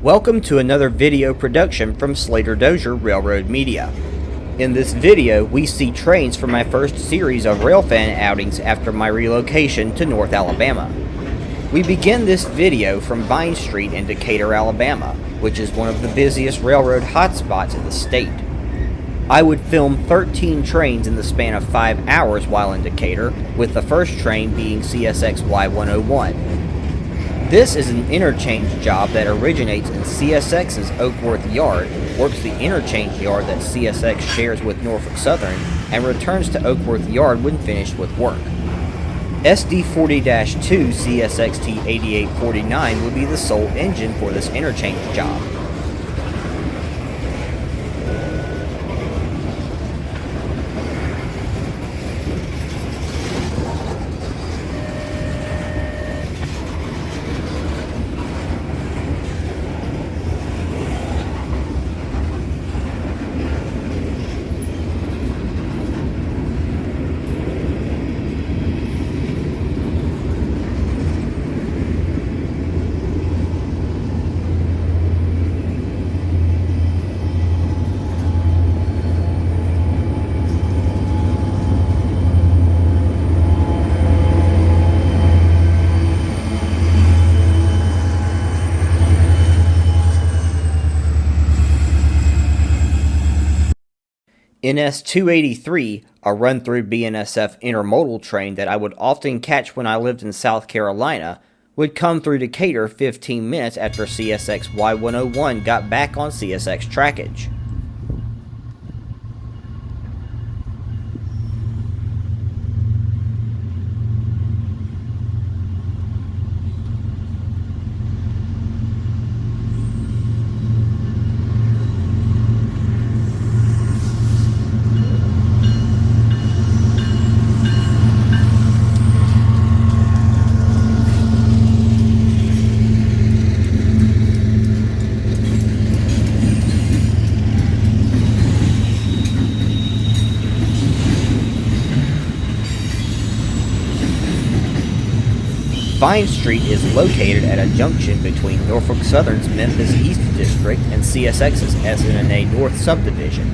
Welcome to another video production from Slater Dozier Railroad Media. In this video, we see trains for my first series of Railfan outings after my relocation to North Alabama. We begin this video from Vine Street in Decatur, Alabama, which is one of the busiest railroad hotspots in the state. I would film 13 trains in the span of 5 hours while in Decatur, with the first train being CSX Y101. This is an interchange job that originates in CSX's Oakworth Yard, works the interchange yard that CSX shares with Norfolk Southern, and returns to Oakworth Yard when finished with work. SD40-2 CSXT 8849 would be the sole engine for this interchange job. NS-283, a run-through BNSF intermodal train that I would often catch when I lived in South Carolina, would come through Decatur 15 minutes after CSX Y101 got back on CSX trackage. Vine Street is located at a junction between Norfolk Southern's Memphis East District and CSX's SN&A North Subdivision.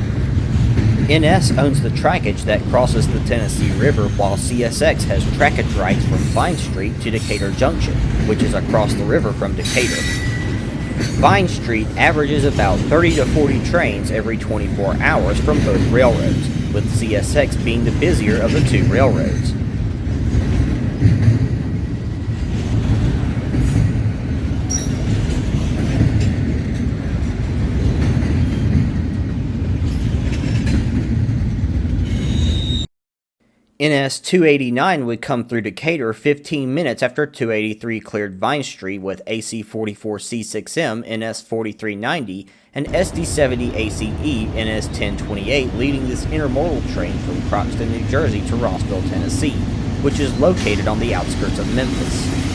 NS owns the trackage that crosses the Tennessee River, while CSX has trackage rights from Vine Street to Decatur Junction, which is across the river from Decatur. Vine Street averages about 30 to 40 trains every 24 hours from both railroads, with CSX being the busier of the two railroads. NS-289 would come through Decatur 15 minutes after 283 cleared Vine Street with AC-44C6M NS-4390 and SD70AHs NS-1028 leading this intermodal train from Croxton, New Jersey to Rossville, Tennessee, which is located on the outskirts of Memphis.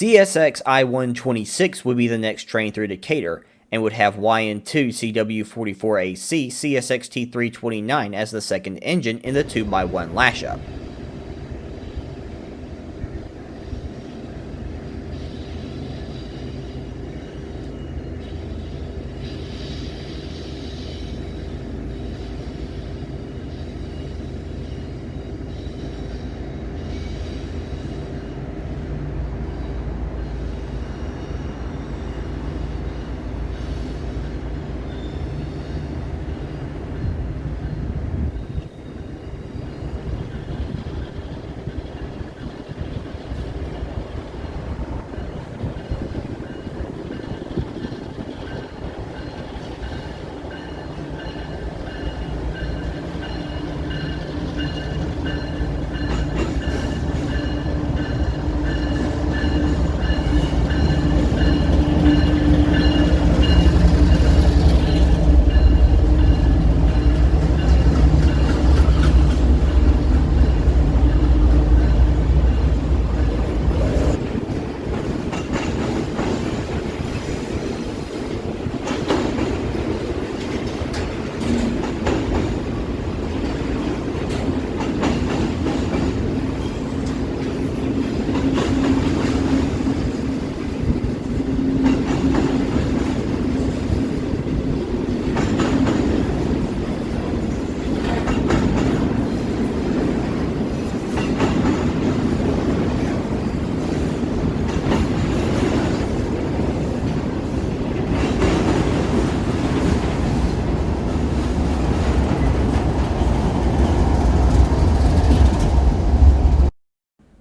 CSX I-126 would be the next train through Decatur, and would have YN2 CW44AC CSXT 329 as the second engine in the 2x1 lashup.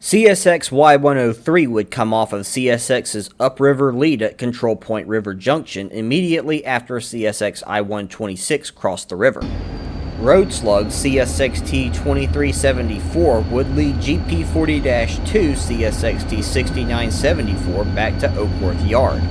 CSX Y103 would come off of CSX's upriver lead at Control Point River Junction immediately after CSX I-126 crossed the river. Road slug CSXT 2374 would lead GP40-2 CSXT 6974 back to Oakworth Yard.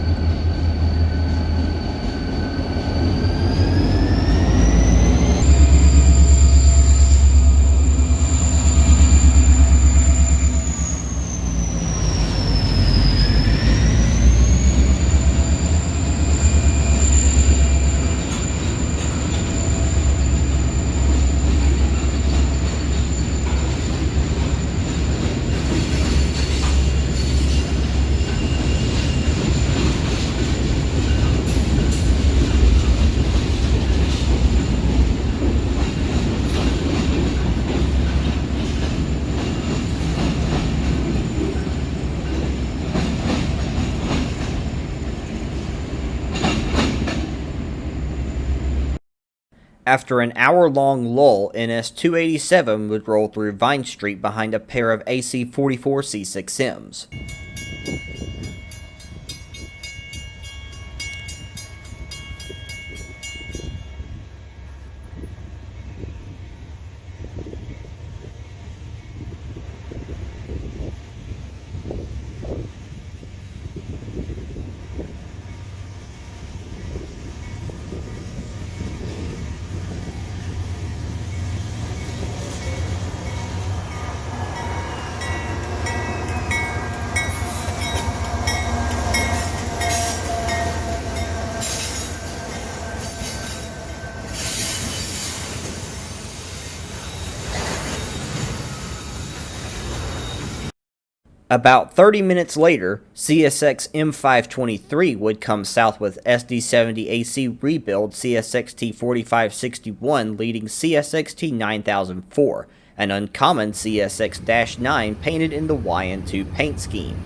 After an hour-long lull, NS-287 would roll through Vine Street behind a pair of AC-44 C6Ms. About 30 minutes later, CSX M523 would come south with SD70AC rebuild CSXT 4561 leading CSXT 9004, an uncommon CSX-9 painted in the YN2 paint scheme.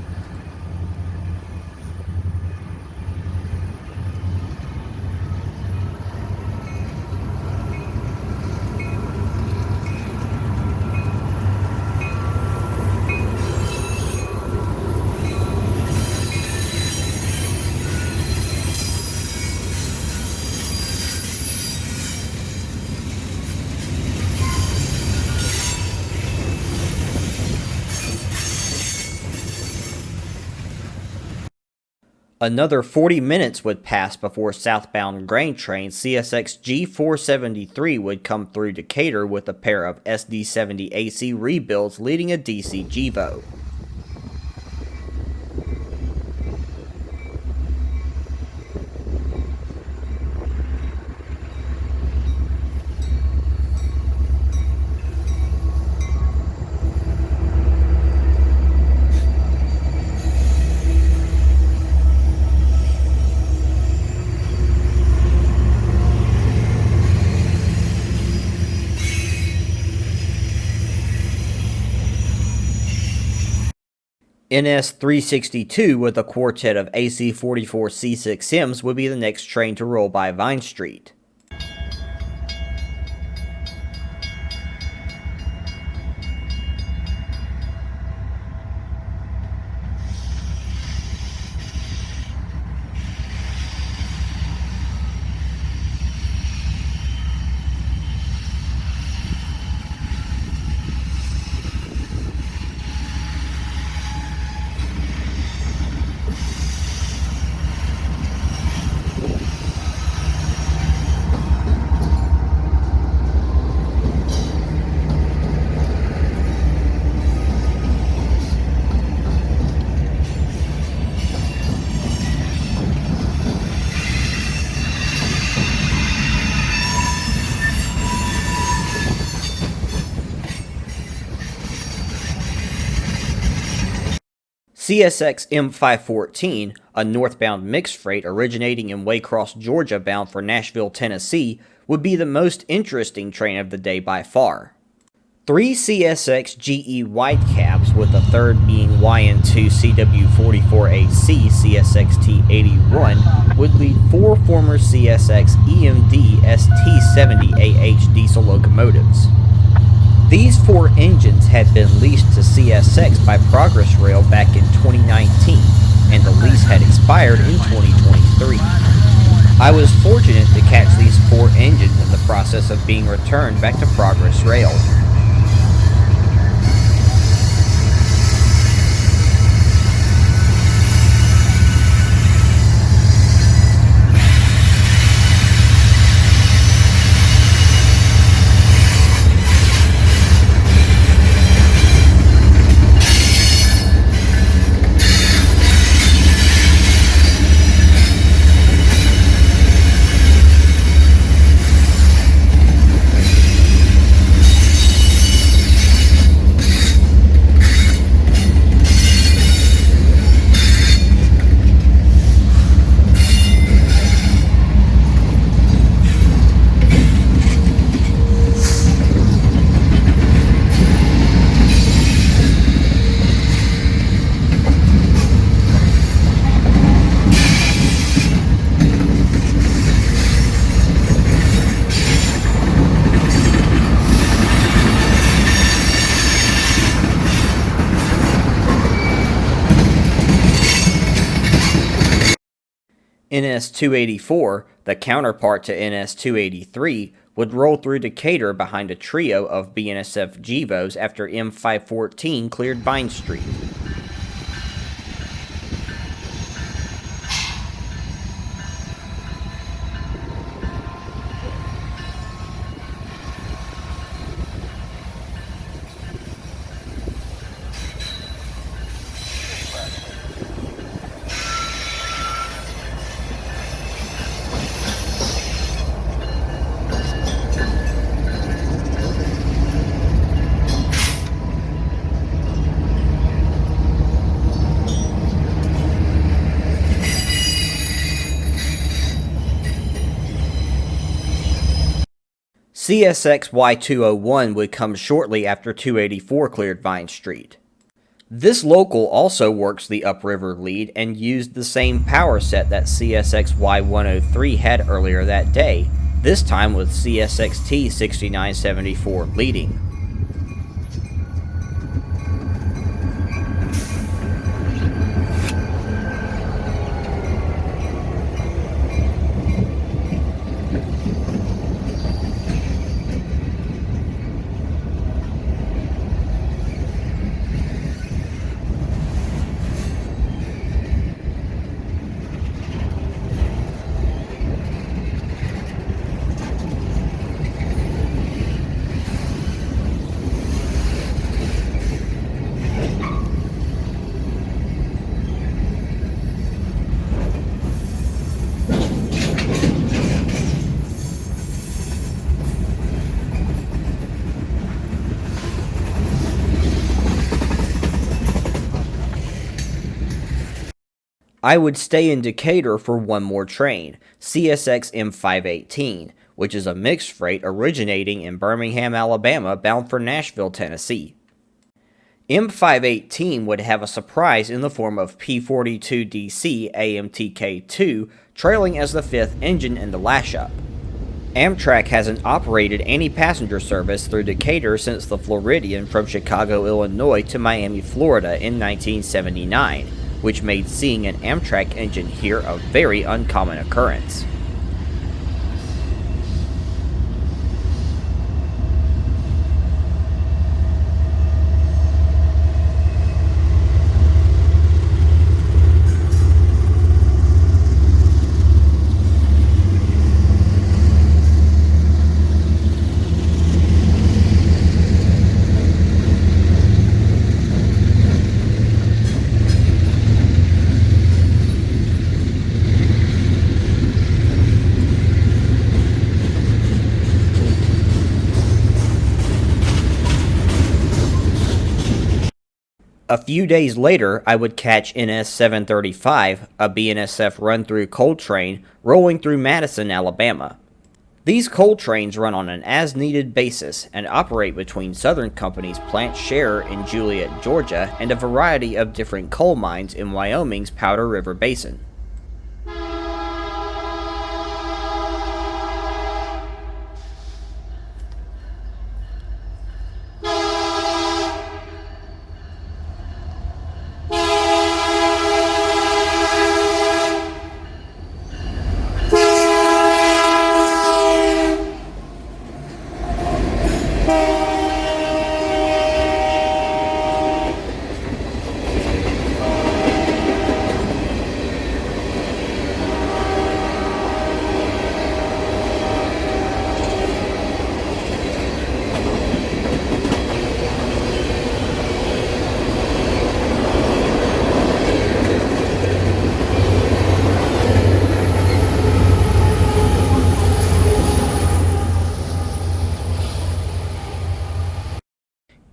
Another 40 minutes would pass before southbound grain train CSX G473 would come through Decatur with a pair of SD70AC rebuilds leading a DC GEVO. NS362 with a quartet of AC-44 C6Ms would be the next train to roll by Vine Street. CSX M514, a northbound mixed freight originating in Waycross, Georgia bound for Nashville, Tennessee, would be the most interesting train of the day by far. 3 CSX GE Whitecaps, with the third being YN2 CW44AC CSXT81, would lead 4 former CSX EMD ST70AH diesel locomotives. These 4 engines had been leased to CSX by Progress Rail back in 2019, and the lease had expired in 2023. I was fortunate to catch these 4 engines in the process of being returned back to Progress Rail. NS-284, the counterpart to NS-283, would roll through Decatur behind a trio of BNSF GEVOs after M514 cleared Vine Street. CSX Y201 would come shortly after 284 cleared Vine Street. This local also works the upriver lead and used the same power set that CSX Y103 had earlier that day, this time with CSXT 6974 leading. I would stay in Decatur for one more train, CSX M518, which is a mixed freight originating in Birmingham, Alabama, bound for Nashville, Tennessee. M518 would have a surprise in the form of P42DC AMTK2 trailing as the 5th engine in the lashup. Amtrak hasn't operated any passenger service through Decatur since the Floridian from Chicago, Illinois to Miami, Florida in 1979, which made seeing an Amtrak engine here a very uncommon occurrence. A few days later, I would catch NS-735, a BNSF run-through coal train, rolling through Madison, Alabama. These coal trains run on an as-needed basis and operate between Southern Company's plant Scherer in Juliet, Georgia, and a variety of different coal mines in Wyoming's Powder River Basin.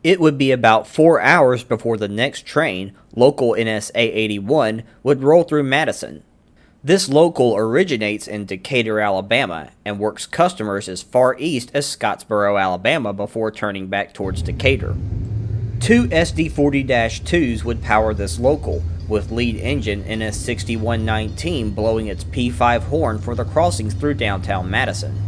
It would be about 4 hours before the next train, local NSA-81, would roll through Madison. This local originates in Decatur, Alabama, and works customers as far east as Scottsboro, Alabama before turning back towards Decatur. Two SD40-2s would power this local, with lead engine NS6119 blowing its P5 horn for the crossings through downtown Madison.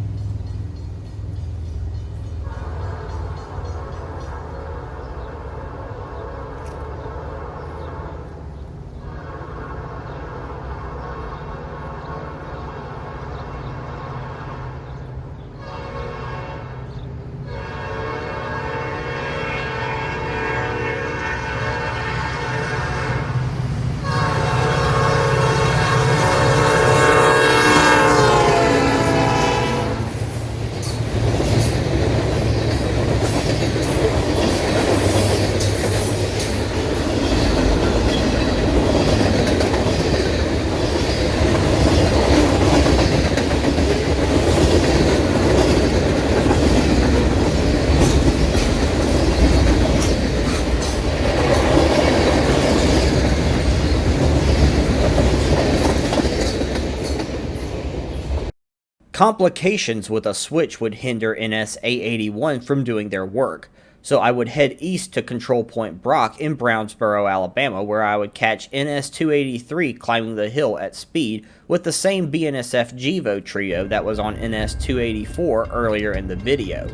Complications with a switch would hinder NS-881 from doing their work, so I would head east to Control Point Brock in Brownsboro, Alabama, where I would catch NS-283 climbing the hill at speed with the same BNSF GEVO trio that was on NS-284 earlier in the video.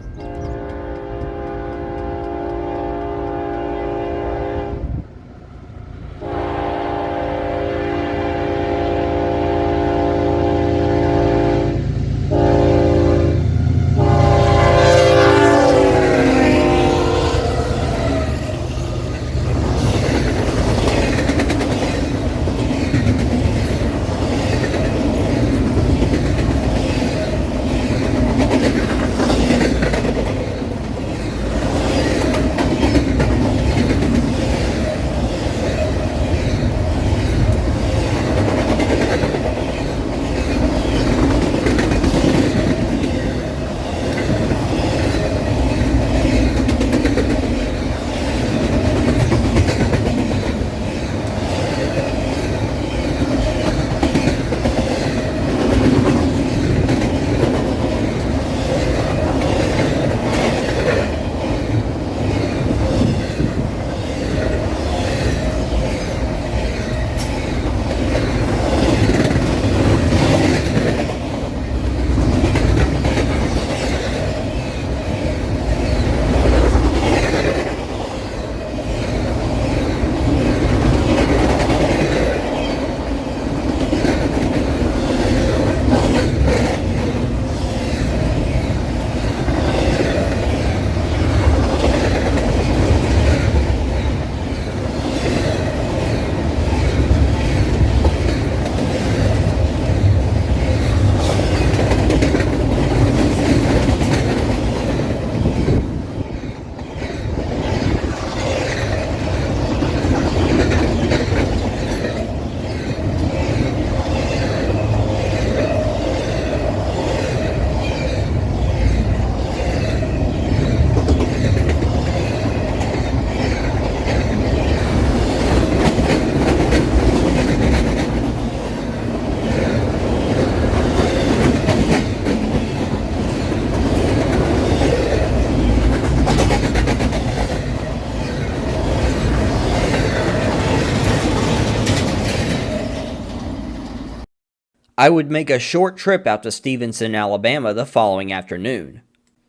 I would make a short trip out to Stevenson, Alabama the following afternoon.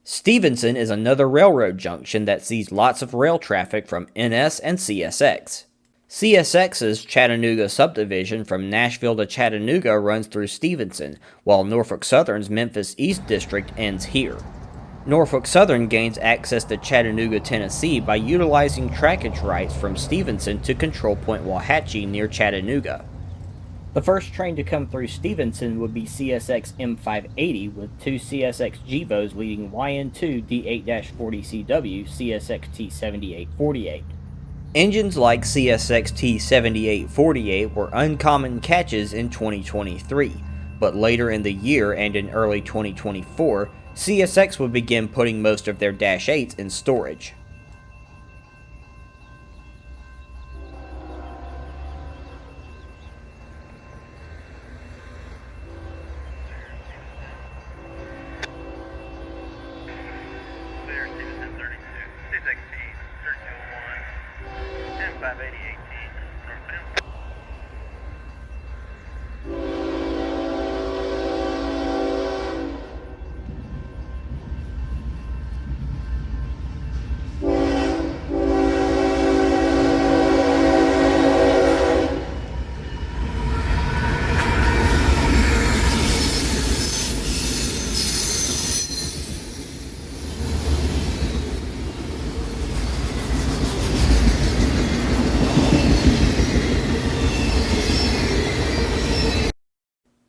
Stevenson is another railroad junction that sees lots of rail traffic from NS and CSX. CSX's Chattanooga subdivision from Nashville to Chattanooga runs through Stevenson, while Norfolk Southern's Memphis East District ends here. Norfolk Southern gains access to Chattanooga, Tennessee by utilizing trackage rights from Stevenson to Control Point Wauhatchie near Chattanooga. The first train to come through Stevenson would be CSX M580 with two CSX GEVOs leading YN2 D8-40CW CSXT70AH. Engines like CSXT70AH were uncommon catches in 2023, but later in the year and in early 2024, CSX would begin putting most of their Dash 8s in storage.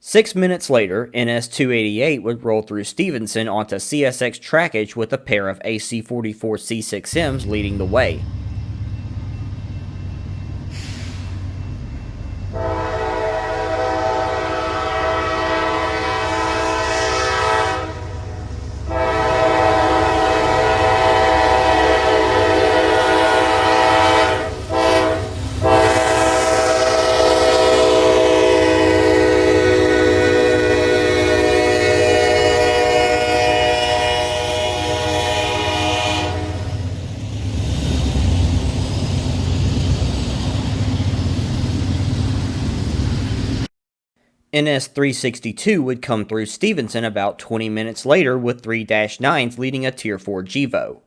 6 minutes later, NS288 would roll through Stevenson onto CSX trackage with a pair of AC44 C6Ms leading the way. NS362 would come through Stevenson about 20 minutes later with 3-9s leading a Tier 4 GEVO.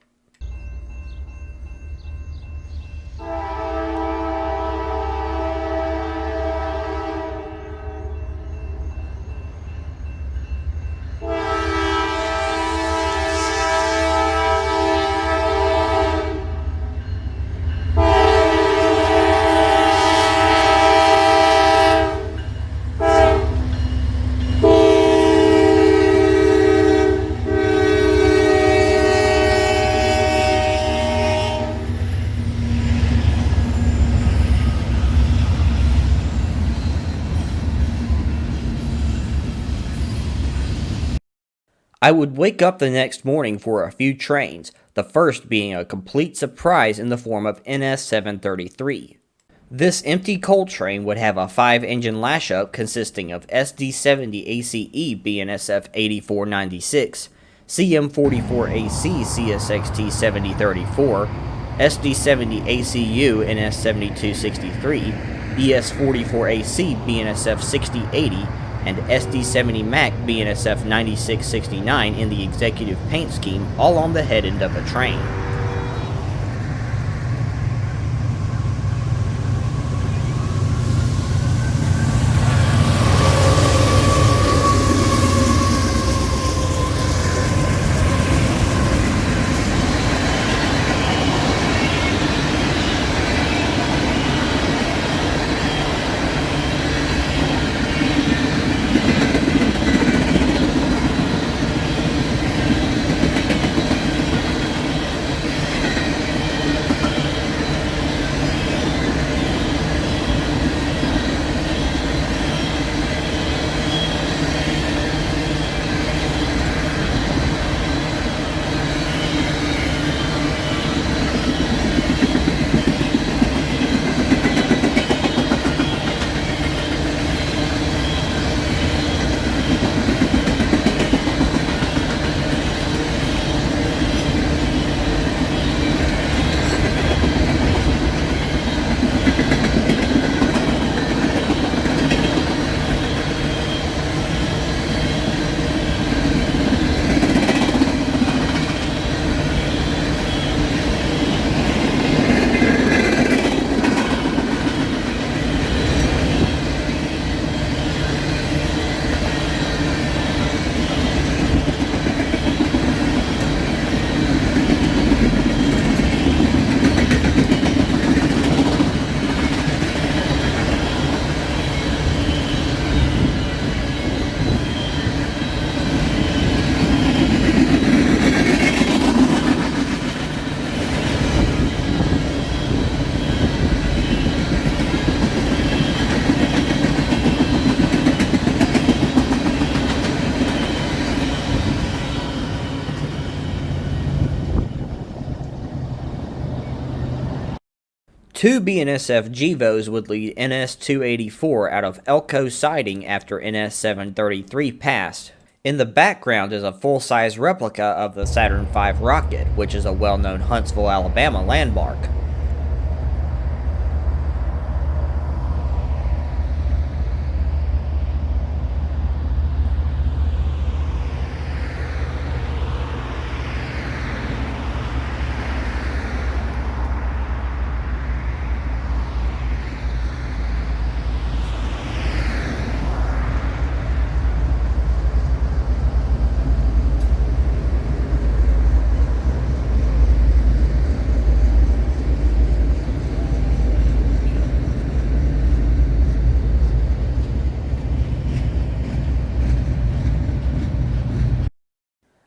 I would wake up the next morning for a few trains, the first being a complete surprise in the form of NS733. This empty coal train would have a 5-engine lashup consisting of ST70AHs BNSF 8496, CM44AC CSXT 7034, SD70ACU NS7263, ES44AC BNSF 6080, and SD70 Mac BNSF 9669 in the executive paint scheme, all on the head end of a train. Two BNSF GEVOs would lead NS284 out of Elko siding after NS733 passed. In the background is a full-size replica of the Saturn V rocket, which is a well-known Huntsville, Alabama landmark.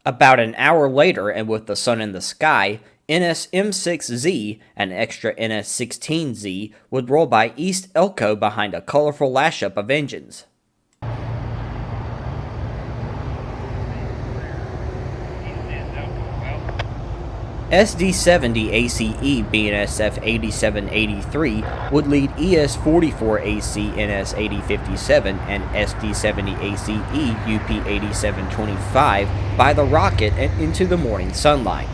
About an hour later, and with the sun in the sky, NSM6Z, an extra NS16Z, would roll by East Elko behind a colorful lashup of engines. SD70ACE BNSF 8783 would lead ES44AC NS8057 and SD70ACE UP8725 by the rocket and into the morning sunlight.